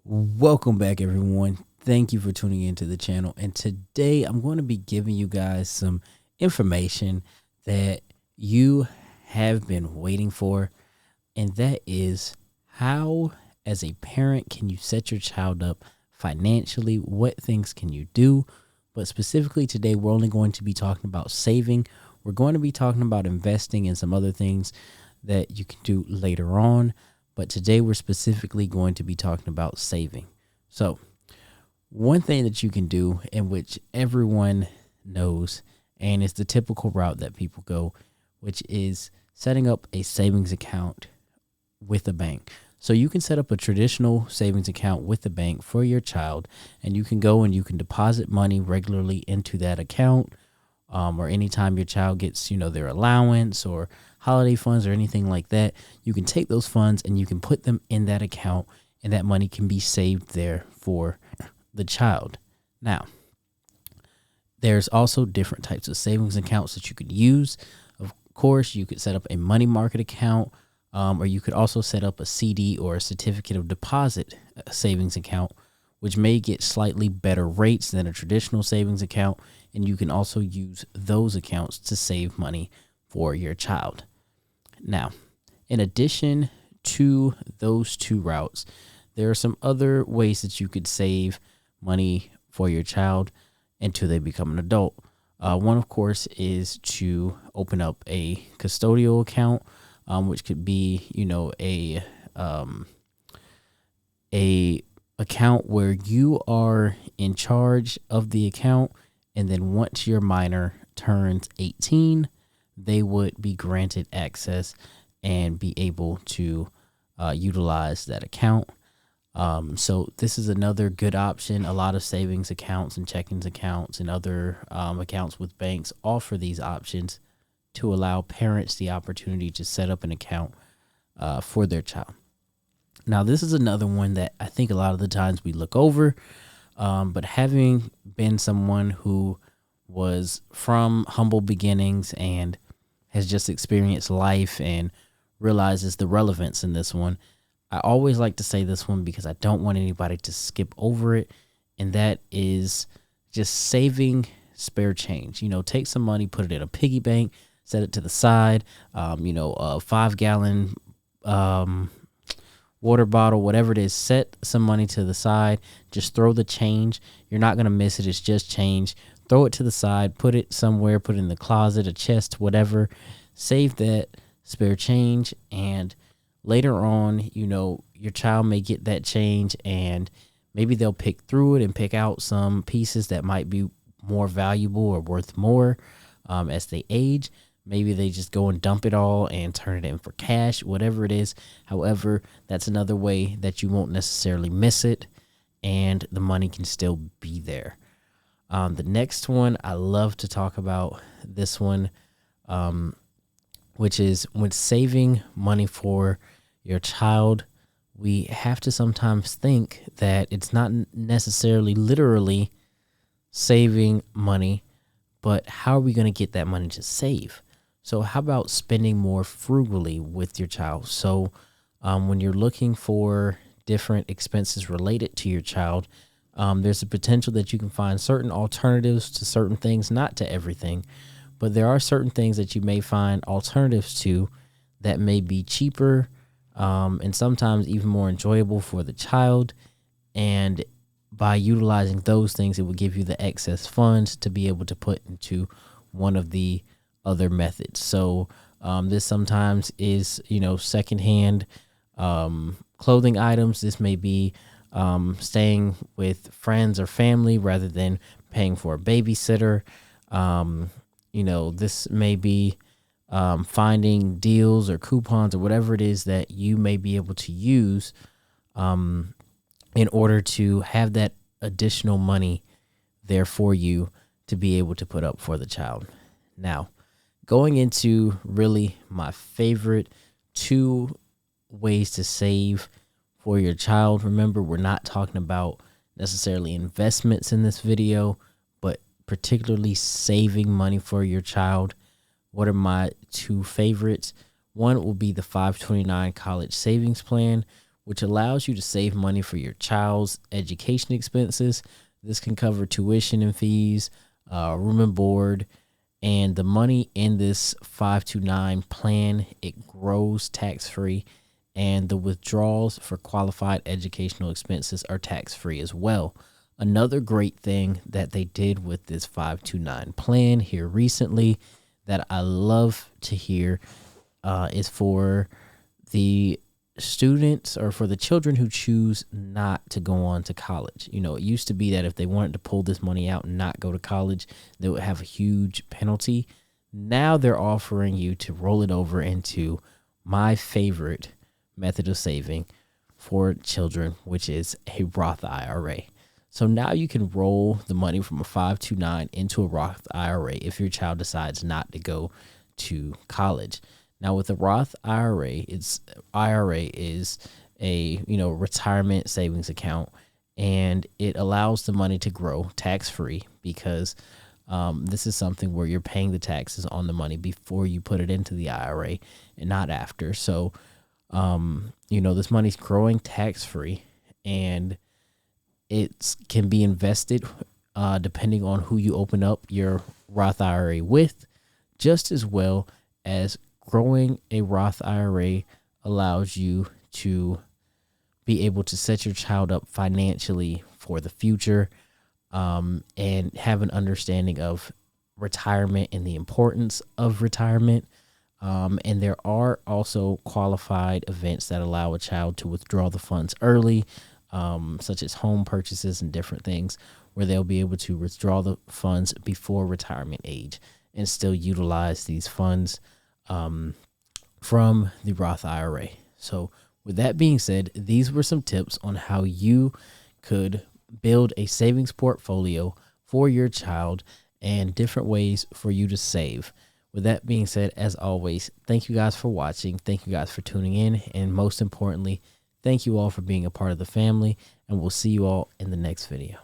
Welcome back, everyone. Thank you for tuning into the channel. And today I'm going to be giving you guys some information that you have been waiting for. And that is how, as a parent, can you set your child up financially? What things can you do? But specifically today, we're only going to be talking about saving. We're going to be talking about investing and some other things that you can do later on. But today we're specifically going to be talking about saving. So one thing that you can do, in which everyone knows, and it's the typical route that people go, which is setting up a savings account with a bank. So you can set up a traditional savings account with the bank for your child, and you can go and you can deposit money regularly into that account, or anytime your child gets, their allowance or holiday funds or anything like that, you can take those funds and you can put them in that account, and that money can be saved there for the child. Now, there's also different types of savings accounts that you could use. Of course, you could set up a money market account, or you could also set up a CD or a certificate of deposit savings account, which may get slightly better rates than a traditional savings account. And you can also use those accounts to save money for your child. Now, in addition to those two routes, there are some other ways that you could save money for your child until they become an adult. One, of course, is to open up a custodial account, which could be, a account where you are in charge of the account. And then once your minor turns 18, they would be granted access and be able to utilize that account. So this is another good option. A lot of savings accounts and checkings accounts and other accounts with banks offer these options to allow parents the opportunity to set up an account for their child. Now, this is another one that I think a lot of the times we look over, but having been someone who was from humble beginnings and has just experienced life and realizes the relevance in this one, I always like to say this one because I don't want anybody to skip over it. And that is just saving spare change. Take some money, put it in a piggy bank, set it to the side, a 5-gallon water bottle, whatever it is, set some money to the side. Just throw the change. You're not going to miss it. It's just change. Throw it to the side, put it somewhere, put it in the closet, a chest, whatever. Save that spare change. And later on, your child may get that change and maybe they'll pick through it and pick out some pieces that might be more valuable or worth more as they age. Maybe they just go and dump it all and turn it in for cash, whatever it is. However, that's another way that you won't necessarily miss it and the money can still be there. The next one, I love to talk about this one, which is when saving money for your child, we have to sometimes think that it's not necessarily literally saving money, but how are we going to get that money to save? So how about spending more frugally with your child? So when you're looking for different expenses related to your child, there's a potential that you can find certain alternatives to certain things, not to everything, but there are certain things that you may find alternatives to that may be cheaper and sometimes even more enjoyable for the child. And by utilizing those things, it will give you the excess funds to be able to put into one of the other methods. So this sometimes is, secondhand clothing items. This may be staying with friends or family rather than paying for a babysitter. This may be finding deals or coupons or whatever it is that you may be able to use in order to have that additional money there for you to be able to put up for the child. Now, going into really my favorite two ways to save for your child. Remember, we're not talking about necessarily investments in this video, but particularly saving money for your child. What are my two favorites? One will be the 529 college savings plan, which allows you to save money for your child's education expenses. This can cover tuition and fees, room and board, and the money in this 529 plan, it grows tax-free, and the withdrawals for qualified educational expenses are tax-free as well. Another great thing that they did with this 529 plan here recently that I love to hear is for the students or for the children who choose not to go on to college. You know, it used to be that if they wanted to pull this money out and not go to college, they would have a huge penalty. Now they're offering you to roll it over into my favorite method of saving for children, which is a Roth IRA. So now you can roll the money from a 529 into a Roth IRA if your child decides not to go to college. Now with the Roth IRA, IRA is a retirement savings account, and it allows the money to grow tax-free because this is something where you're paying the taxes on the money before you put it into the IRA and not after. So this money's growing tax-free, and it can be invested depending on who you open up your Roth IRA with, just as well as growing a Roth IRA allows you to be able to set your child up financially for the future, and have an understanding of retirement and the importance of retirement. And there are also qualified events that allow a child to withdraw the funds early, such as home purchases and different things, where they'll be able to withdraw the funds before retirement age and still utilize these funds from the Roth IRA. So with that being said, these were some tips on how you could build a savings portfolio for your child and different ways for you to save. With that being said, as always, thank you guys for watching. Thank you guys for tuning in. And most importantly, thank you all for being a part of the family. And we'll see you all in the next video.